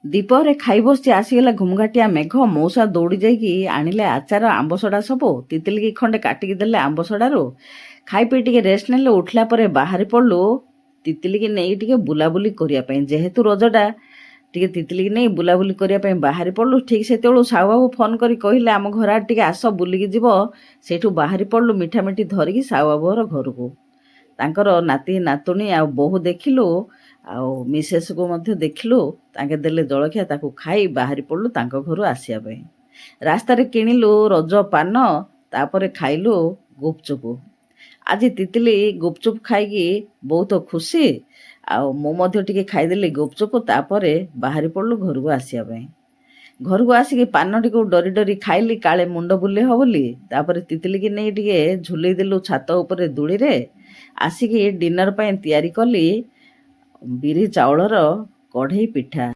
ଦୀପରେ ଖାଇ ବସିଛି, ଆସିଗଲା ଘୁମଘାଟିଆ ମେଘ। ମଉସା ଦୌଡ଼ି ଯାଇକି ଆଣିଲେ ଆଚାର, ଆମ୍ବସଡ଼ା ସବୁ। ତିତିଲିକି ଖଣ୍ଡେ କାଟିକି ଦେଲେ ଆମ୍ବସଡ଼ାରୁ। ଖାଇ ପିଇ ଟିକେ ରେଷ୍ଟ ନେଲେ। ଉଠିଲା ପରେ ବାହାରି ପଡ଼ିଲୁ ତିତିଲିକି ନେଇ ଟିକେ ବୁଲାବୁଲି କରିବା ପାଇଁ। ଯେହେତୁ ରଜଟା, ଟିକେ ତିତିଲିକି ନେଇ ବୁଲାବୁଲି କରିବା ପାଇଁ ବାହାରି ପଡ଼ିଲୁ। ଠିକ୍ ସେତେବେଳୁ ସାହୁବାବୁ ଫୋନ୍ କରି କହିଲେ ଆମ ଘର ଆଡ଼େ ଟିକେ ଆସ, ବୁଲିକି ଯିବ। ସେଇଠୁ ବାହାରି ପଡ଼ିଲୁ ମିଠାମିଠି ଧରିକି ସାହୁବାବୁ ଘର ଘରକୁ। ତାଙ୍କର ନାତି ନାତୁଣୀ ଆଉ ବୋହୂ ଦେଖିଲୁ, ଆଉ ମିସେସ୍କୁ ମଧ୍ୟ ଦେଖିଲୁ। ତାଙ୍କେ ଦେଲେ ଜଳଖିଆ, ତାକୁ ଖାଇ ବାହାରି ପଡ଼ିଲୁ ତାଙ୍କ ଘରୁ ଆସିବା ପାଇଁ। ରାସ୍ତାରେ କିଣିଲୁ ରଜ ପାନ, ତାପରେ ଖାଇଲୁ ଗୁପଚୁପ। ଆଜି ତିତିଲି ଗୁପଚୁପ ଖାଇକି ବହୁତ ଖୁସି, ଆଉ ମୁଁ ମଧ୍ୟ ଟିକେ ଖାଇଦେଲି ଗୁପଚୁପ। ତାପରେ ବାହାରି ପଡ଼ିଲୁ ଘରକୁ ଆସିବା ପାଇଁ। ଘରକୁ ଆସିକି ପାନଟିକୁ ଡରି ଡରି ଖାଇଲି, କାଳେ ମୁଣ୍ଡ ବୁଲେଇବ ବୋଲି। ତାପରେ ତିତିଲିକି ନେଇ ଟିକେ ଝୁଲେଇ ଦେଲୁ ଛାତ ଉପରେ ଦୋଳିରେ। ଆସିକି ଡିନର ପାଇଁ ତିଆରି କଲି ବିରି ଚାଉଳର କଢ଼େଇ ପିଠା।